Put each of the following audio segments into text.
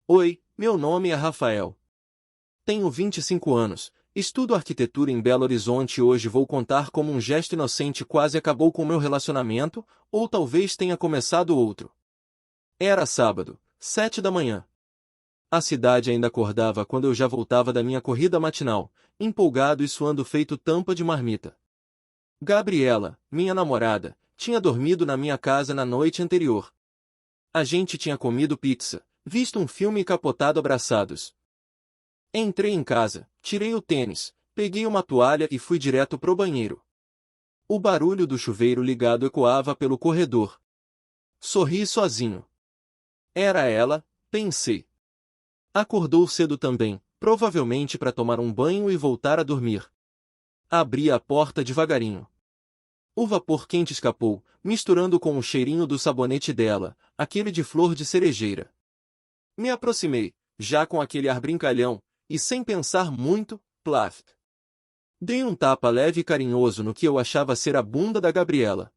Oi, meu nome é Rafael. Tenho 25 anos, estudo arquitetura em Belo Horizonte e hoje vou contar como um gesto inocente quase acabou com meu relacionamento, ou talvez tenha começado outro. Era sábado, 7 da manhã. A cidade ainda acordava quando eu já voltava da minha corrida matinal, empolgado e suando feito tampa de marmita. Gabriela, minha namorada, tinha dormido na minha casa na noite anterior. A gente tinha comido pizza, visto um filme e capotado abraçados. Entrei em casa, tirei o tênis, peguei uma toalha e fui direto pro banheiro. O barulho do chuveiro ligado ecoava pelo corredor. Sorri sozinho. Era ela, pensei. Acordou cedo também, provavelmente para tomar um banho e voltar a dormir. Abri a porta devagarinho. O vapor quente escapou, misturando com o cheirinho do sabonete dela, aquele de flor de cerejeira. Me aproximei, já com aquele ar brincalhão, e sem pensar muito, plaf. Dei um tapa leve e carinhoso no que eu achava ser a bunda da Gabriela.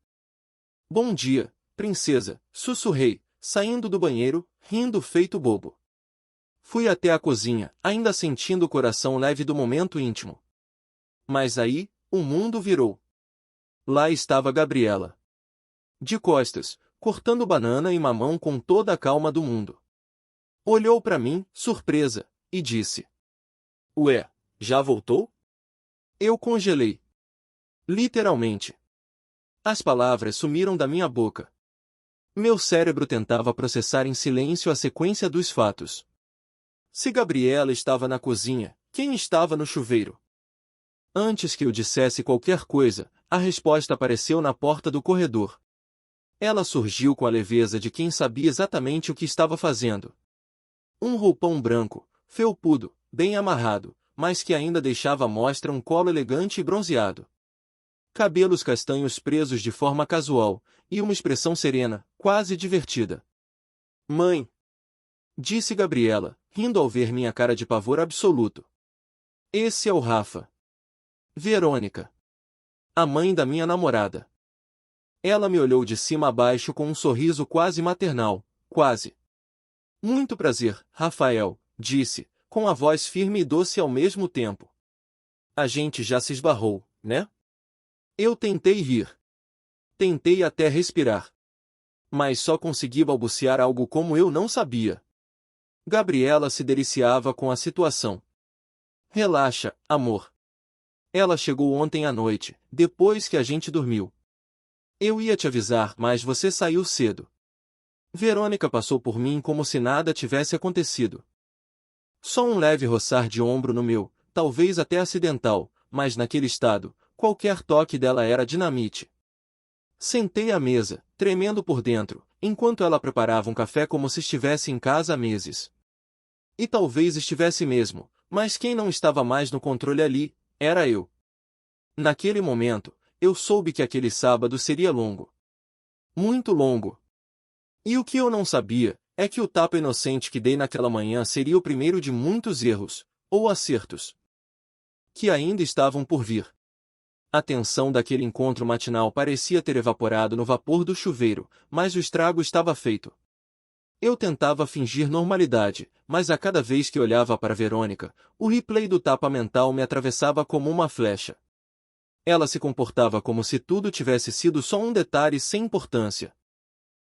Bom dia, princesa, sussurrei, saindo do banheiro, rindo feito bobo. Fui até a cozinha, ainda sentindo o coração leve do momento íntimo. Mas aí, o mundo virou. Lá estava Gabriela. De costas, cortando banana e mamão com toda a calma do mundo. Olhou para mim, surpresa, e disse: Ué, já voltou? Eu congelei. Literalmente. As palavras sumiram da minha boca. Meu cérebro tentava processar em silêncio a sequência dos fatos. Se Gabriela estava na cozinha, quem estava no chuveiro? Antes que eu dissesse qualquer coisa, a resposta apareceu na porta do corredor. Ela surgiu com a leveza de quem sabia exatamente o que estava fazendo. Um roupão branco, felpudo, bem amarrado, mas que ainda deixava à mostra um colo elegante e bronzeado. Cabelos castanhos presos de forma casual, e uma expressão serena, quase divertida. Mãe! Disse Gabriela, rindo ao ver minha cara de pavor absoluto. Esse é o Rafa. Verônica. A mãe da minha namorada. Ela me olhou de cima a baixo com um sorriso quase maternal, quase. Muito prazer, Rafael, disse, com a voz firme e doce ao mesmo tempo. A gente já se esbarrou, né? Eu tentei rir. Tentei até respirar. Mas só consegui balbuciar algo como eu não sabia. Gabriela se deliciava com a situação. Relaxa, amor. Ela chegou ontem à noite, depois que a gente dormiu. Eu ia te avisar, mas você saiu cedo. Verônica passou por mim como se nada tivesse acontecido. Só um leve roçar de ombro no meu, talvez até acidental, mas naquele estado, qualquer toque dela era dinamite. Sentei à mesa, tremendo por dentro, enquanto ela preparava um café como se estivesse em casa há meses. E talvez estivesse mesmo, mas quem não estava mais no controle ali, era eu. Naquele momento, eu soube que aquele sábado seria longo. Muito longo. E o que eu não sabia, é que o tapa inocente que dei naquela manhã seria o primeiro de muitos erros, ou acertos, que ainda estavam por vir. A tensão daquele encontro matinal parecia ter evaporado no vapor do chuveiro, mas o estrago estava feito. Eu tentava fingir normalidade, mas a cada vez que olhava para Verônica, o replay do tapa mental me atravessava como uma flecha. Ela se comportava como se tudo tivesse sido só um detalhe sem importância.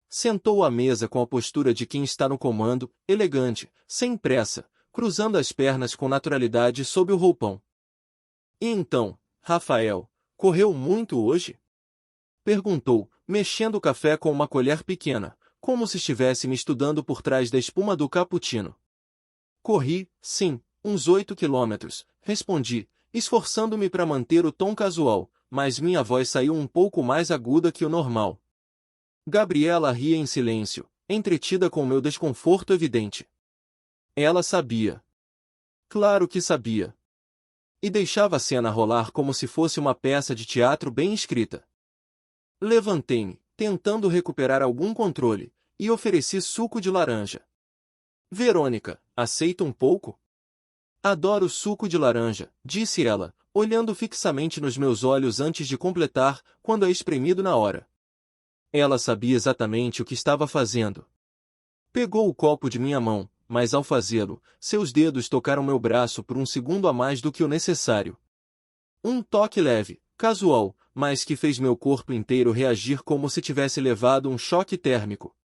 Sentou à mesa com a postura de quem está no comando, elegante, sem pressa, cruzando as pernas com naturalidade sob o roupão. E então, Rafael, correu muito hoje? Perguntou, mexendo o café com uma colher pequena, como se estivesse me estudando por trás da espuma do cappuccino. Corri, sim, uns 8 quilômetros, respondi, esforçando-me para manter o tom casual, mas minha voz saiu um pouco mais aguda que o normal. Gabriela ria em silêncio, entretida com meu desconforto evidente. Ela sabia. Claro que sabia. E deixava a cena rolar como se fosse uma peça de teatro bem escrita. Levantei-me, tentando recuperar algum controle, e ofereci suco de laranja. Verônica, aceita um pouco? Adoro suco de laranja, disse ela, olhando fixamente nos meus olhos antes de completar, quando é espremido na hora. Ela sabia exatamente o que estava fazendo. Pegou o copo de minha mão, mas ao fazê-lo, seus dedos tocaram meu braço por um segundo a mais do que o necessário. Um toque leve, casual, mas que fez meu corpo inteiro reagir como se tivesse levado um choque térmico.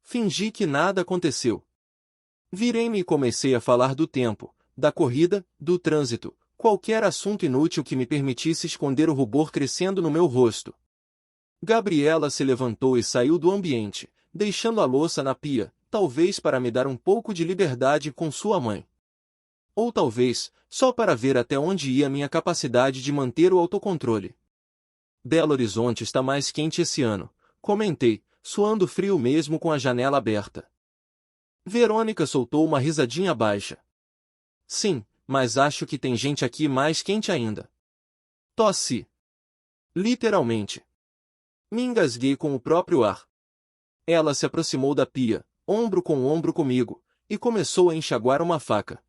Fingi que nada aconteceu. Virei-me e comecei a falar do tempo, da corrida, do trânsito, qualquer assunto inútil que me permitisse esconder o rubor crescendo no meu rosto. Gabriela se levantou e saiu do ambiente, deixando a louça na pia, talvez para me dar um pouco de liberdade com sua mãe. Ou talvez, só para ver até onde ia minha capacidade de manter o autocontrole. Belo Horizonte está mais quente esse ano, comentei, suando frio mesmo com a janela aberta. Verônica soltou uma risadinha baixa. Sim, mas acho que tem gente aqui mais quente ainda. Tossi. Literalmente. Me engasguei com o próprio ar. Ela se aproximou da pia, ombro com ombro comigo, e começou a enxaguar uma faca.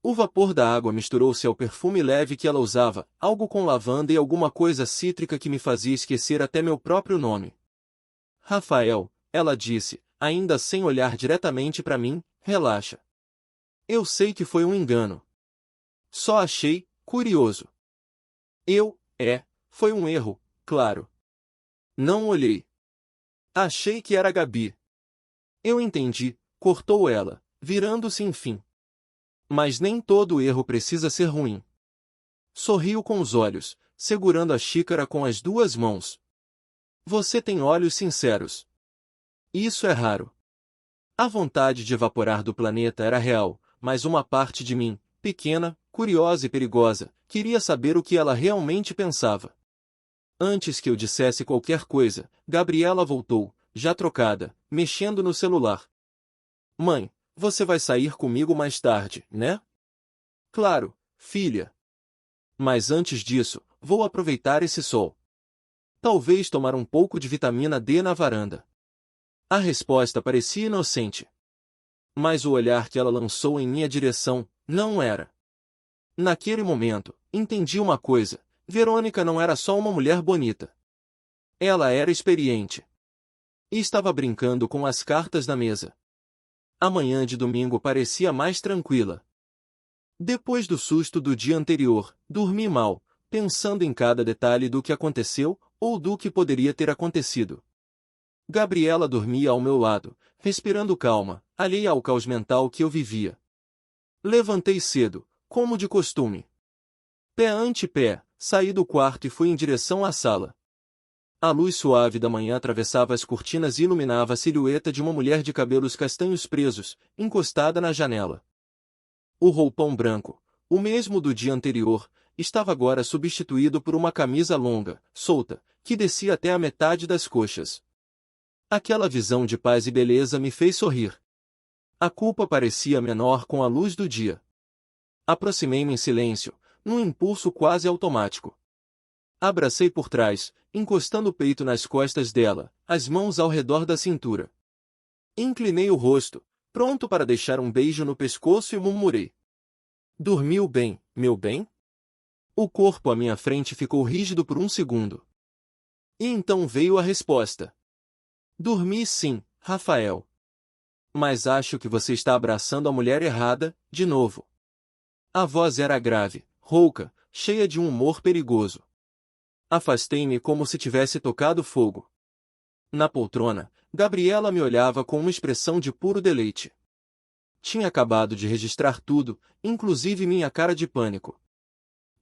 O vapor da água misturou-se ao perfume leve que ela usava, algo com lavanda e alguma coisa cítrica que me fazia esquecer até meu próprio nome. Rafael, ela disse, ainda sem olhar diretamente para mim, relaxa. Eu sei que foi um engano. Só achei curioso. Foi um erro, claro. Não olhei. Achei que era Gabi. Eu entendi, cortou ela, virando-se enfim. Mas nem todo erro precisa ser ruim. Sorriu com os olhos, segurando a xícara com as duas mãos. Você tem olhos sinceros. Isso é raro. A vontade de evaporar do planeta era real, mas uma parte de mim, pequena, curiosa e perigosa, queria saber o que ela realmente pensava. Antes que eu dissesse qualquer coisa, Gabriela voltou, já trocada, mexendo no celular. Mãe, você vai sair comigo mais tarde, né? Claro, filha. Mas antes disso, vou aproveitar esse sol. Talvez tomar um pouco de vitamina D na varanda. A resposta parecia inocente. Mas o olhar que ela lançou em minha direção, não era. Naquele momento, entendi uma coisa, Verônica não era só uma mulher bonita. Ela era experiente. E estava brincando com as cartas na mesa. A manhã de domingo parecia mais tranquila. Depois do susto do dia anterior, dormi mal, pensando em cada detalhe do que aconteceu, ou do que poderia ter acontecido. Gabriela dormia ao meu lado, respirando calma, alheia ao caos mental que eu vivia. Levantei cedo, como de costume. Pé ante pé, saí do quarto e fui em direção à sala. A luz suave da manhã atravessava as cortinas e iluminava a silhueta de uma mulher de cabelos castanhos presos, encostada na janela. O roupão branco, o mesmo do dia anterior, estava agora substituído por uma camisa longa, solta, que descia até a metade das coxas. Aquela visão de paz e beleza me fez sorrir. A culpa parecia menor com a luz do dia. Aproximei-me em silêncio, num impulso quase automático. Abracei por trás, encostando o peito nas costas dela, as mãos ao redor da cintura. Inclinei o rosto, pronto para deixar um beijo no pescoço e murmurei. Dormiu bem, meu bem? O corpo à minha frente ficou rígido por um segundo. E então veio a resposta. Dormi sim, Rafael. Mas acho que você está abraçando a mulher errada, de novo. A voz era grave, rouca, cheia de um humor perigoso. Afastei-me como se tivesse tocado fogo. Na poltrona, Gabriela me olhava com uma expressão de puro deleite. Tinha acabado de registrar tudo, inclusive minha cara de pânico.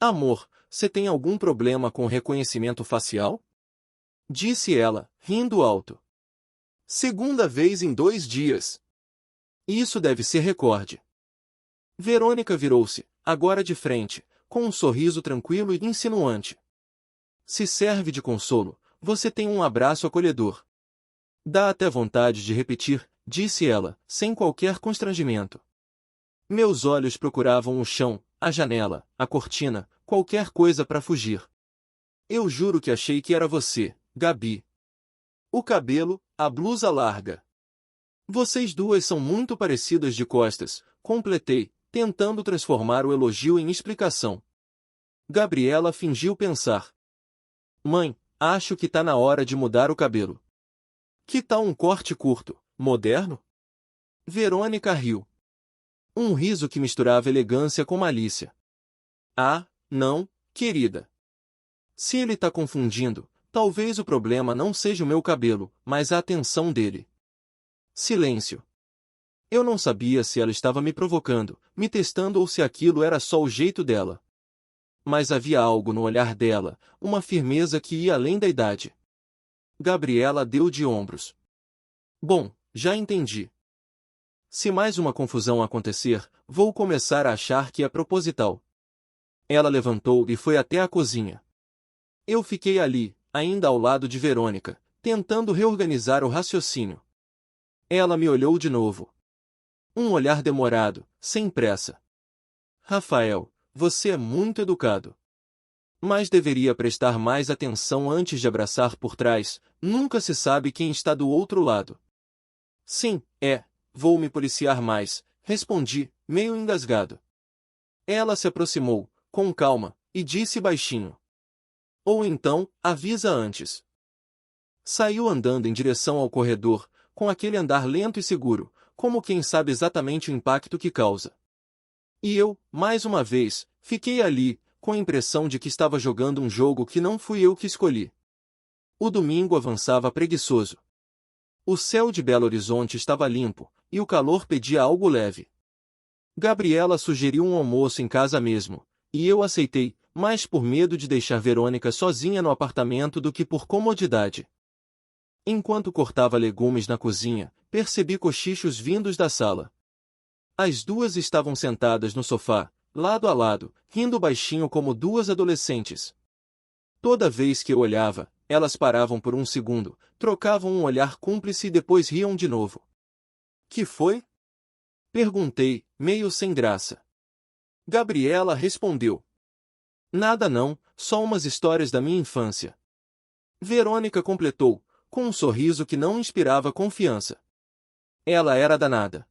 Amor, você tem algum problema com reconhecimento facial? Disse ela, rindo alto. Segunda vez em 2 dias. Isso deve ser recorde. Verônica virou-se, agora de frente, com um sorriso tranquilo e insinuante. Se serve de consolo, você tem um abraço acolhedor. Dá até vontade de repetir, disse ela, sem qualquer constrangimento. Meus olhos procuravam o chão, a janela, a cortina, qualquer coisa para fugir. Eu juro que achei que era você, Gabi. O cabelo, a blusa larga. Vocês duas são muito parecidas de costas, completei, tentando transformar o elogio em explicação. Gabriela fingiu pensar. Mãe, acho que tá na hora de mudar o cabelo. Que tal um corte curto, moderno? Verônica riu. Um riso que misturava elegância com malícia. Ah, não, querida. Se ele tá confundindo, talvez o problema não seja o meu cabelo, mas a atenção dele. Silêncio. Eu não sabia se ela estava me provocando, me testando ou se aquilo era só o jeito dela. Mas havia algo no olhar dela, uma firmeza que ia além da idade. Gabriela deu de ombros. Bom, já entendi. Se mais uma confusão acontecer, vou começar a achar que é proposital. Ela levantou e foi até a cozinha. Eu fiquei ali, ainda ao lado de Verônica, tentando reorganizar o raciocínio. Ela me olhou de novo. Um olhar demorado, sem pressa. Rafael, você é muito educado. Mas deveria prestar mais atenção antes de abraçar por trás, nunca se sabe quem está do outro lado. Sim, vou me policiar mais, respondi, meio engasgado. Ela se aproximou, com calma, e disse baixinho. Ou então, avisa antes. Saiu andando em direção ao corredor, com aquele andar lento e seguro, como quem sabe exatamente o impacto que causa. E eu, mais uma vez, fiquei ali, com a impressão de que estava jogando um jogo que não fui eu que escolhi. O domingo avançava preguiçoso. O céu de Belo Horizonte estava limpo, e o calor pedia algo leve. Gabriela sugeriu um almoço em casa mesmo, e eu aceitei, mais por medo de deixar Verônica sozinha no apartamento do que por comodidade. Enquanto cortava legumes na cozinha, percebi cochichos vindos da sala. As duas estavam sentadas no sofá, lado a lado, rindo baixinho como duas adolescentes. Toda vez que eu olhava, elas paravam por um segundo, trocavam um olhar cúmplice e depois riam de novo. Que foi? Perguntei, meio sem graça. Gabriela respondeu. Nada não, só umas histórias da minha infância. Verônica completou, com um sorriso que não inspirava confiança. Ela era danada.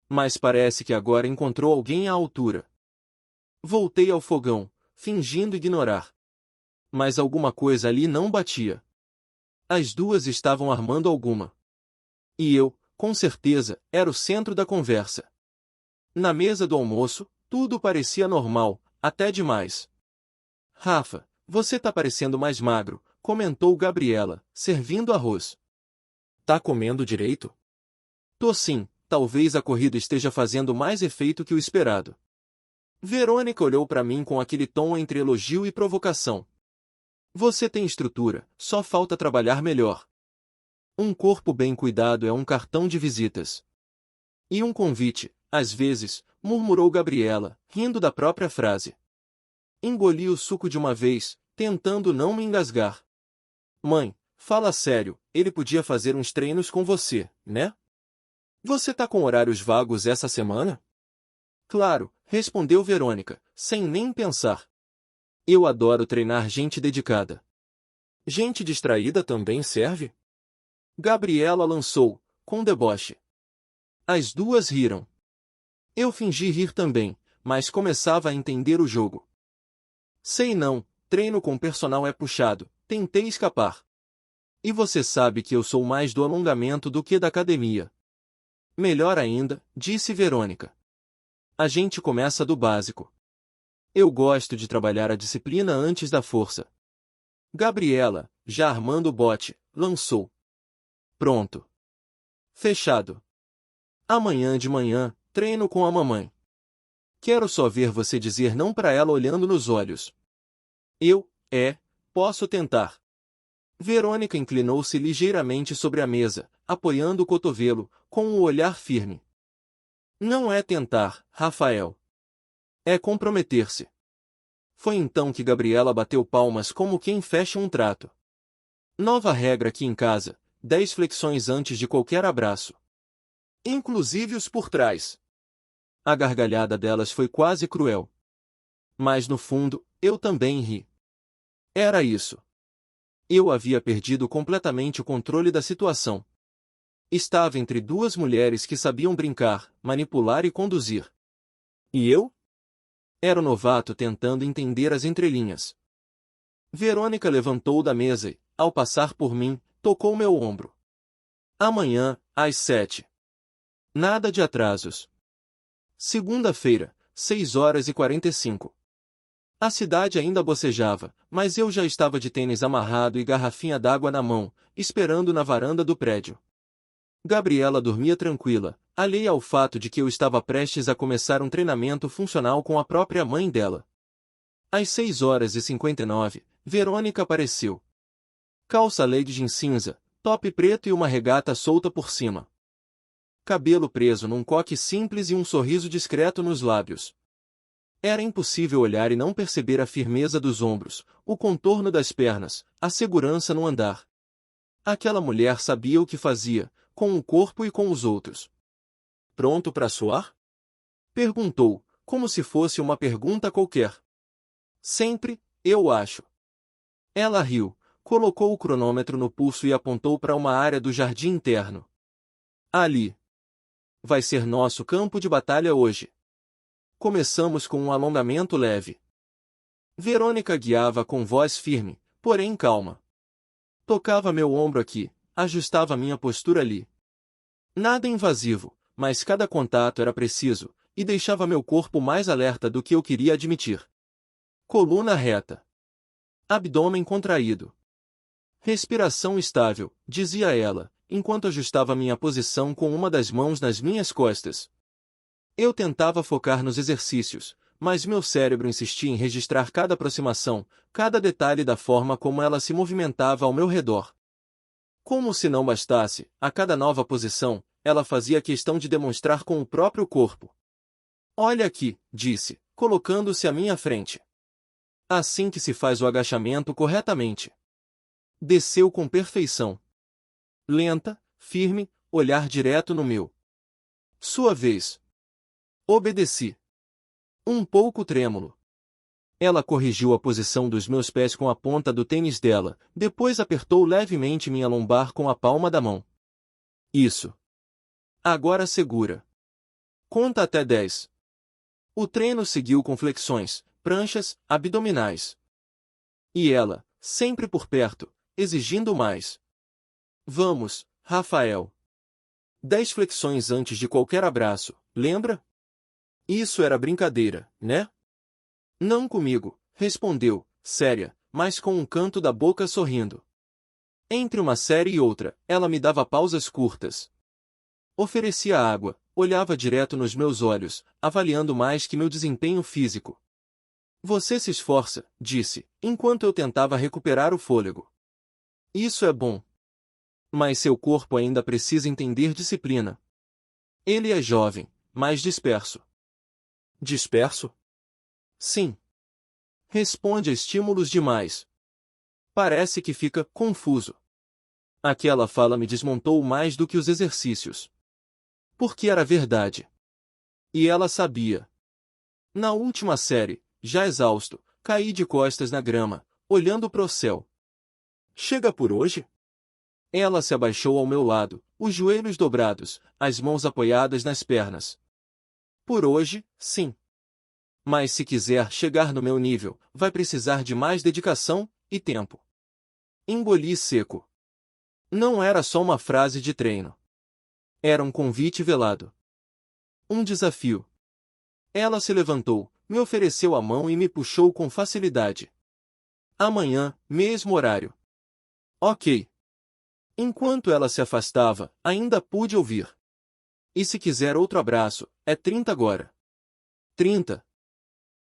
Mas parece que agora encontrou alguém à altura. Voltei ao fogão, fingindo ignorar. Mas alguma coisa ali não batia. As duas estavam armando alguma. E eu, com certeza, era o centro da conversa. Na mesa do almoço, tudo parecia normal, até demais. Rafa, você tá parecendo mais magro, comentou Gabriela, servindo arroz. Tá comendo direito? Tô sim, talvez a corrida esteja fazendo mais efeito que o esperado. Verônica olhou para mim com aquele tom entre elogio e provocação. Você tem estrutura, só falta trabalhar melhor. Um corpo bem cuidado é um cartão de visitas. E um convite, às vezes, murmurou Gabriela, rindo da própria frase. Engoli o suco de uma vez, tentando não me engasgar. Mãe, fala sério, ele podia fazer uns treinos com você, né? Você tá com horários vagos essa semana? Claro, respondeu Verônica, sem nem pensar. Eu adoro treinar gente dedicada. Gente distraída também serve? Gabriela lançou, com deboche. As duas riram. Eu fingi rir também, mas começava a entender o jogo. Sei não, treino com personal é puxado, tentei escapar. E você sabe que eu sou mais do alongamento do que da academia. Melhor ainda, disse Verônica. A gente começa do básico. Eu gosto de trabalhar a disciplina antes da força. Gabriela, já armando o bote, lançou. Pronto. Fechado. Amanhã de manhã, treino com a mamãe. Quero só ver você dizer não para ela olhando nos olhos. Posso tentar. Verônica inclinou-se ligeiramente sobre a mesa, apoiando o cotovelo, com o olhar firme. Não é tentar, Rafael. É comprometer-se. Foi então que Gabriela bateu palmas como quem fecha um trato. Nova regra aqui em casa, 10 flexões antes de qualquer abraço. Inclusive os por trás. A gargalhada delas foi quase cruel. Mas no fundo, eu também ri. Era isso. Eu havia perdido completamente o controle da situação. Estava entre duas mulheres que sabiam brincar, manipular e conduzir. E eu? Era o novato tentando entender as entrelinhas. Verônica levantou da mesa e, ao passar por mim, tocou meu ombro. Amanhã, às 7. Nada de atrasos. Segunda-feira, 6h45. A cidade ainda bocejava, mas eu já estava de tênis amarrado e garrafinha d'água na mão, esperando na varanda do prédio. Gabriela dormia tranquila, alheia ao fato de que eu estava prestes a começar um treinamento funcional com a própria mãe dela. Às 6h59, Verônica apareceu. Calça legging cinza, top preto e uma regata solta por cima. Cabelo preso num coque simples e um sorriso discreto nos lábios. Era impossível olhar e não perceber a firmeza dos ombros, o contorno das pernas, a segurança no andar. Aquela mulher sabia o que fazia, com o corpo e com os outros. Pronto para suar? Perguntou, como se fosse uma pergunta qualquer. Sempre, eu acho. Ela riu, colocou o cronômetro no pulso e apontou para uma área do jardim interno. Ali. Vai ser nosso campo de batalha hoje. Começamos com um alongamento leve. Verônica guiava com voz firme, porém calma. Tocava meu ombro aqui, ajustava minha postura ali. Nada invasivo, mas cada contato era preciso, e deixava meu corpo mais alerta do que eu queria admitir. Coluna reta. Abdômen contraído. Respiração estável, dizia ela, enquanto ajustava minha posição com uma das mãos nas minhas costas. Eu tentava focar nos exercícios, mas meu cérebro insistia em registrar cada aproximação, cada detalhe da forma como ela se movimentava ao meu redor. Como se não bastasse, a cada nova posição, ela fazia questão de demonstrar com o próprio corpo. Olha aqui, disse, colocando-se à minha frente. Assim que se faz o agachamento corretamente. Desceu com perfeição. Lenta, firme, olhar direto no meu. Sua vez. Obedeci. Um pouco trêmulo. Ela corrigiu a posição dos meus pés com a ponta do tênis dela, depois apertou levemente minha lombar com a palma da mão. Isso. Agora segura. Conta até 10. O treino seguiu com flexões, pranchas, abdominais. E ela, sempre por perto, exigindo mais. Vamos, Rafael. 10 flexões antes de qualquer abraço, lembra? Isso era brincadeira, né? Não comigo, respondeu, séria, mas com um canto da boca sorrindo. Entre uma série e outra, ela me dava pausas curtas. Oferecia água, olhava direto nos meus olhos, avaliando mais que meu desempenho físico. Você se esforça, disse, enquanto eu tentava recuperar o fôlego. Isso é bom. Mas seu corpo ainda precisa entender disciplina. Ele é jovem, mas disperso. Disperso? Sim. Responde a estímulos demais. Parece que fica confuso. Aquela fala me desmontou mais do que os exercícios. Porque era verdade. E ela sabia. Na última série, já exausto, caí de costas na grama, olhando pro céu. Chega por hoje? Ela se abaixou ao meu lado, os joelhos dobrados, as mãos apoiadas nas pernas. Por hoje, sim. Mas se quiser chegar no meu nível, vai precisar de mais dedicação e tempo. Engoli seco. Não era só uma frase de treino. Era um convite velado. Um desafio. Ela se levantou, me ofereceu a mão e me puxou com facilidade. Amanhã, mesmo horário. Ok. Enquanto ela se afastava, ainda pude ouvir. E se quiser outro abraço, é 30 agora. 30.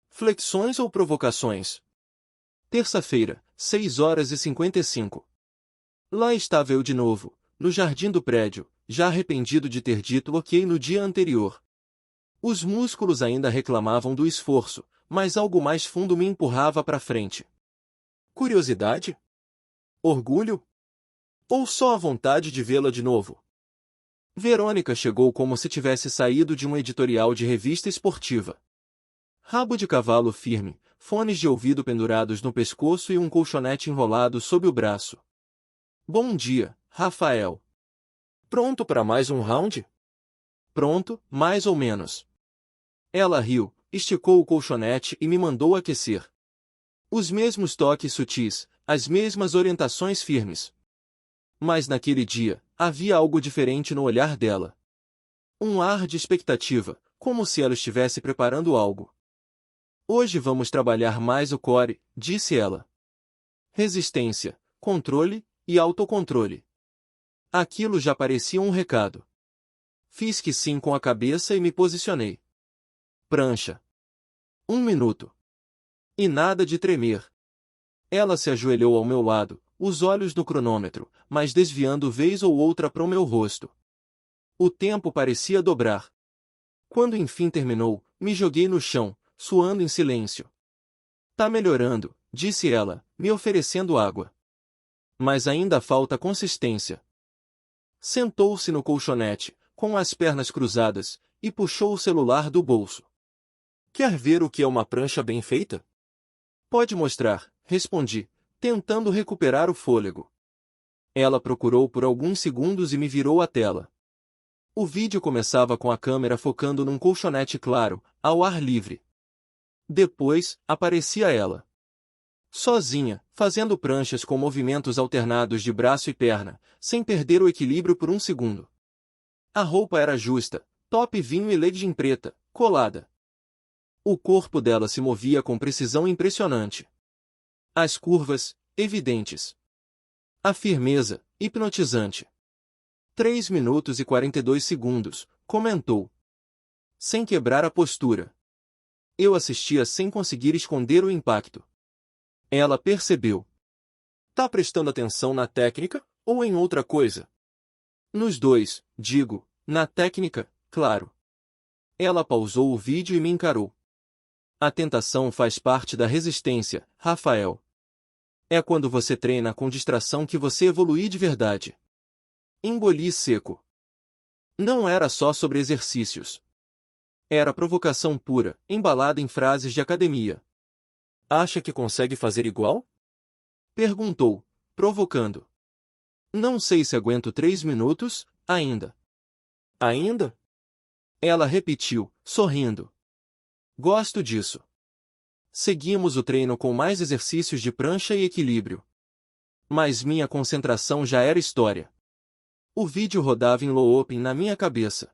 Flexões ou provocações? Terça-feira, 6h55. Lá estava eu de novo, no jardim do prédio, já arrependido de ter dito ok no dia anterior. Os músculos ainda reclamavam do esforço, mas algo mais fundo me empurrava para frente. Curiosidade? Orgulho? Ou só a vontade de vê-la de novo? Verônica chegou como se tivesse saído de um editorial de revista esportiva. Rabo de cavalo firme, fones de ouvido pendurados no pescoço e um colchonete enrolado sob o braço. Bom dia, Rafael. Pronto para mais um round? Pronto, mais ou menos. Ela riu, esticou o colchonete e me mandou aquecer. Os mesmos toques sutis, as mesmas orientações firmes. Mas naquele dia, havia algo diferente no olhar dela. Um ar de expectativa, como se ela estivesse preparando algo. Hoje vamos trabalhar mais o core, disse ela. Resistência, controle e autocontrole. Aquilo já parecia um recado. Fiz que sim com a cabeça e me posicionei. Prancha. 1 minuto. E nada de tremer. Ela se ajoelhou ao meu lado, os olhos no cronômetro, mas desviando vez ou outra para o meu rosto. O tempo parecia dobrar. Quando enfim terminou, me joguei no chão, suando em silêncio. Tá melhorando, disse ela, me oferecendo água. Mas ainda falta consistência. Sentou-se no colchonete, com as pernas cruzadas, e puxou o celular do bolso. Quer ver o que é uma prancha bem feita? Pode mostrar, respondi, tentando recuperar o fôlego. Ela procurou por alguns segundos e me virou a tela. O vídeo começava com a câmera focando num colchonete claro, ao ar livre. Depois, aparecia ela. Sozinha, fazendo pranchas com movimentos alternados de braço e perna, sem perder o equilíbrio por um segundo. A roupa era justa, top vinho e legging preta, colada. O corpo dela se movia com precisão impressionante. As curvas, evidentes. A firmeza, hipnotizante. 3 minutos e 42 segundos, comentou. Sem quebrar a postura. Eu assistia sem conseguir esconder o impacto. Ela percebeu. Tá prestando atenção na técnica, ou em outra coisa? Nos dois, digo, na técnica, claro. Ela pausou o vídeo e me encarou. A tentação faz parte da resistência, Rafael. É quando você treina com distração que você evolui de verdade. Engoli seco. Não era só sobre exercícios. Era provocação pura, embalada em frases de academia. Acha que consegue fazer igual? Perguntou, provocando. Não sei se aguento 3 minutos, ainda. Ainda? Ela repetiu, sorrindo. Gosto disso. Seguimos o treino com mais exercícios de prancha e equilíbrio. Mas minha concentração já era história. O vídeo rodava em looping na minha cabeça.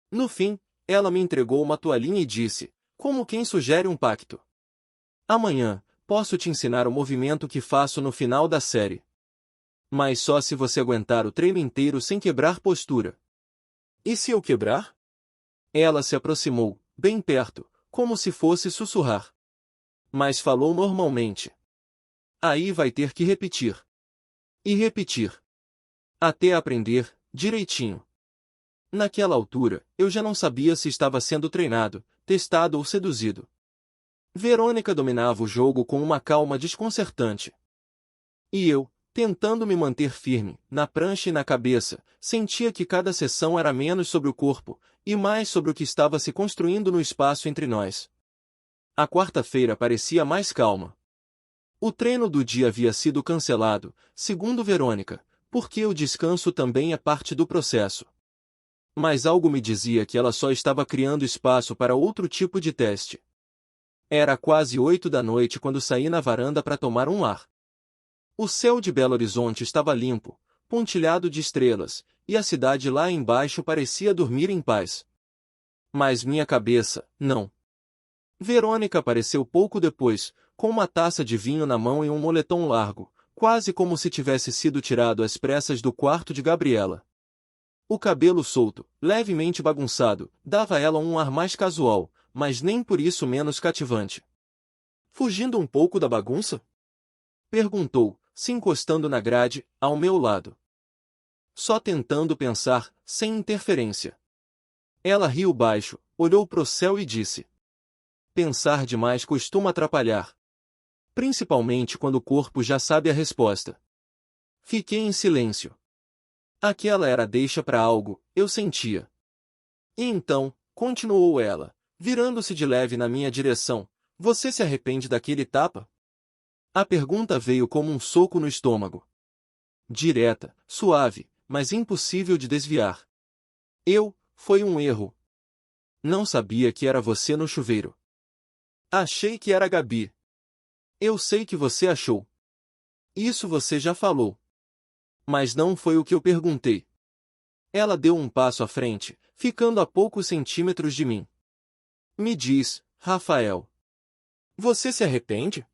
No fim, ela me entregou uma toalhinha e disse, como quem sugere um pacto. Amanhã, posso te ensinar o movimento que faço no final da série. Mas só se você aguentar o treino inteiro sem quebrar postura. E se eu quebrar? Ela se aproximou, bem perto, como se fosse sussurrar. Mas falou normalmente. Aí vai ter que repetir. E repetir. Até aprender, direitinho. Naquela altura, eu já não sabia se estava sendo treinado, testado ou seduzido. Verônica dominava o jogo com uma calma desconcertante. E eu, tentando me manter firme, na prancha e na cabeça, sentia que cada sessão era menos sobre o corpo, e mais sobre o que estava se construindo no espaço entre nós. A quarta-feira parecia mais calma. O treino do dia havia sido cancelado, segundo Verônica, porque o descanso também é parte do processo. Mas algo me dizia que ela só estava criando espaço para outro tipo de teste. Era quase 8 da noite quando saí na varanda para tomar um ar. O céu de Belo Horizonte estava limpo, pontilhado de estrelas, e a cidade lá embaixo parecia dormir em paz. Mas minha cabeça, não. Verônica apareceu pouco depois, com uma taça de vinho na mão e um moletom largo, quase como se tivesse sido tirado às pressas do quarto de Gabriela. O cabelo solto, levemente bagunçado, dava a ela um ar mais casual, mas nem por isso menos cativante. Fugindo um pouco da bagunça? Perguntou, se encostando na grade, ao meu lado. Só tentando pensar, sem interferência. Ela riu baixo, olhou pro céu e disse. Pensar demais costuma atrapalhar. Principalmente quando o corpo já sabe a resposta. Fiquei em silêncio. Aquela era a deixa para algo, eu sentia. E então, continuou ela, virando-se de leve na minha direção, você se arrepende daquele tapa? A pergunta veio como um soco no estômago. Direta, suave, mas impossível de desviar. Foi um erro. Não sabia que era você no chuveiro. Achei que era a Gabi. Eu sei que você achou. Isso você já falou. Mas não foi o que eu perguntei. Ela deu um passo à frente, ficando a poucos centímetros de mim. Me diz, Rafael. Você se arrepende?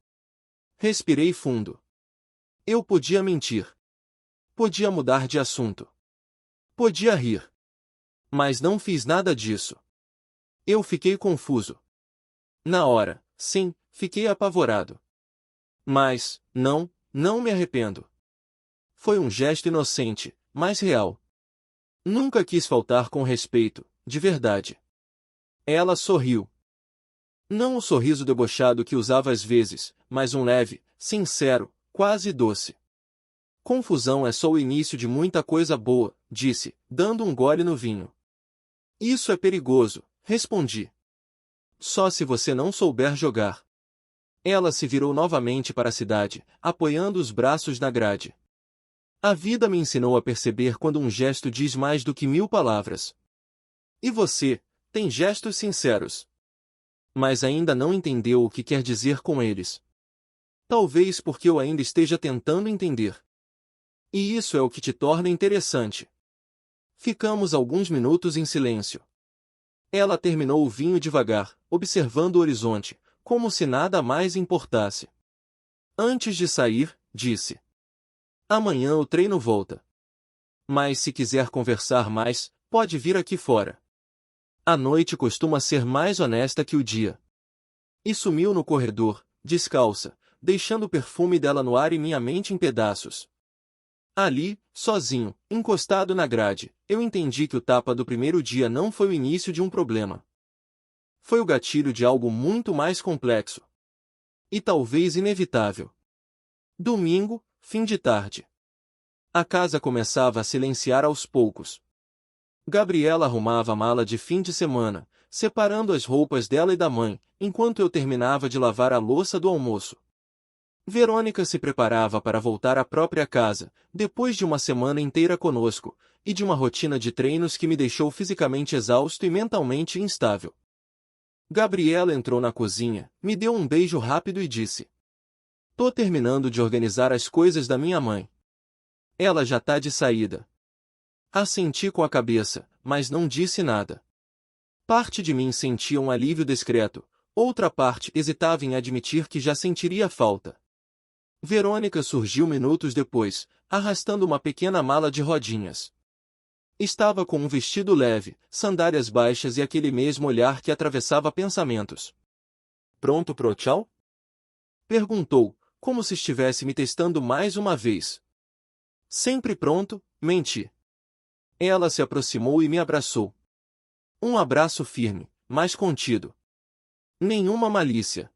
Respirei fundo. Eu podia mentir. Podia mudar de assunto. Podia rir. Mas não fiz nada disso. Eu fiquei confuso. Na hora, sim, fiquei apavorado. Mas, não me arrependo. Foi um gesto inocente, mas real. Nunca quis faltar com respeito, de verdade. Ela sorriu. Não o sorriso debochado que usava às vezes, mas um leve, sincero, quase doce. Confusão é só o início de muita coisa boa, disse, dando um gole no vinho. Isso é perigoso, respondi. Só se você não souber jogar. Ela se virou novamente para a cidade, apoiando os braços na grade. A vida me ensinou a perceber quando um gesto diz mais do que 1000 palavras. E você, tem gestos sinceros. Mas ainda não entendeu o que quer dizer com eles. Talvez porque eu ainda esteja tentando entender. E isso é o que te torna interessante. Ficamos alguns minutos em silêncio. Ela terminou o vinho devagar, observando o horizonte, como se nada mais importasse. Antes de sair, disse: amanhã o treino volta. Mas se quiser conversar mais, pode vir aqui fora. A noite costuma ser mais honesta que o dia. E sumiu no corredor, descalça, deixando o perfume dela no ar e minha mente em pedaços. Ali, sozinho, encostado na grade, eu entendi que o tapa do primeiro dia não foi o início de um problema. Foi o gatilho de algo muito mais complexo. E talvez inevitável. Domingo, fim de tarde. A casa começava a silenciar aos poucos. Gabriela arrumava a mala de fim de semana, separando as roupas dela e da mãe, enquanto eu terminava de lavar a louça do almoço. Verônica se preparava para voltar à própria casa, depois de uma semana inteira conosco, e de uma rotina de treinos que me deixou fisicamente exausto e mentalmente instável. Gabriela entrou na cozinha, me deu um beijo rápido e disse: tô terminando de organizar as coisas da minha mãe. Ela já tá de saída. Assenti com a cabeça, mas não disse nada. Parte de mim sentia um alívio discreto, outra parte hesitava em admitir que já sentiria falta. Verônica surgiu minutos depois, arrastando uma pequena mala de rodinhas. Estava com um vestido leve, sandálias baixas e aquele mesmo olhar que atravessava pensamentos. Pronto pro tchau? Perguntou, como se estivesse me testando mais uma vez. Sempre pronto, menti. Ela se aproximou e me abraçou. Um abraço firme, mas contido. Nenhuma malícia.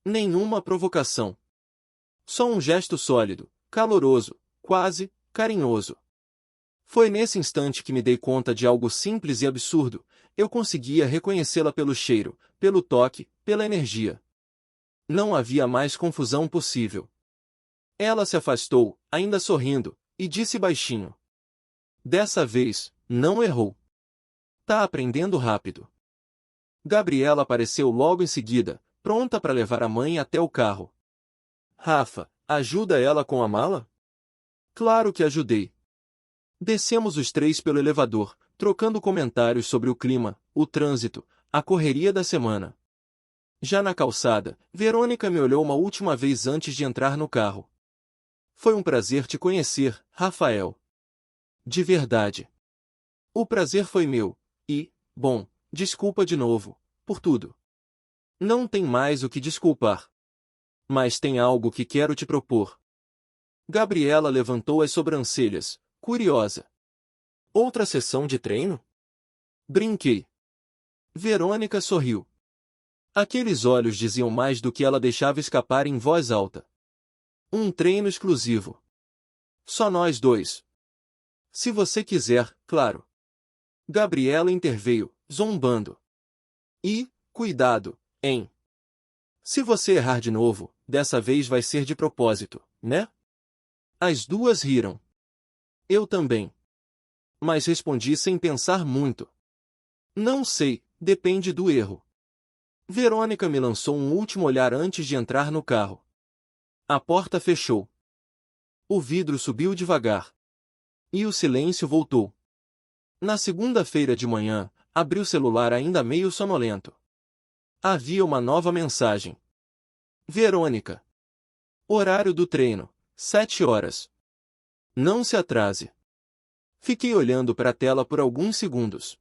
Nenhuma provocação. Só um gesto sólido, caloroso, quase carinhoso. Foi nesse instante que me dei conta de algo simples e absurdo. Eu conseguia reconhecê-la pelo cheiro, pelo toque, pela energia. Não havia mais confusão possível. Ela se afastou, ainda sorrindo, e disse baixinho: dessa vez, não errou. Tá aprendendo rápido. Gabriela apareceu logo em seguida, pronta para levar a mãe até o carro. Rafa, ajuda ela com a mala? Claro que ajudei. Descemos os três pelo elevador, trocando comentários sobre o clima, o trânsito, a correria da semana. Já na calçada, Verônica me olhou uma última vez antes de entrar no carro. Foi um prazer te conhecer, Rafael. De verdade. O prazer foi meu, e, bom, desculpa de novo, por tudo. Não tem mais o que desculpar. Mas tem algo que quero te propor. Gabriela levantou as sobrancelhas, curiosa. Outra sessão de treino? Brinquei. Verônica sorriu. Aqueles olhos diziam mais do que ela deixava escapar em voz alta. Um treino exclusivo. Só nós dois. Se você quiser, claro. Gabriela interveio, zombando. E, cuidado, hein? Se você errar de novo, dessa vez vai ser de propósito, né? As duas riram. Eu também. Mas respondi sem pensar muito. Não sei, depende do erro. Verônica me lançou um último olhar antes de entrar no carro. A porta fechou. O vidro subiu devagar. E o silêncio voltou. Na segunda-feira de manhã, abri o celular ainda meio sonolento. Havia uma nova mensagem. Verônica. Horário do treino, 7 horas. Não se atrase. Fiquei olhando para a tela por alguns segundos.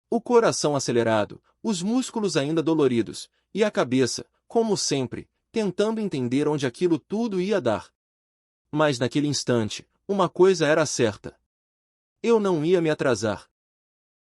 O coração acelerado, os músculos ainda doloridos, e a cabeça, como sempre, tentando entender onde aquilo tudo ia dar. Mas naquele instante, uma coisa era certa. Eu não ia me atrasar.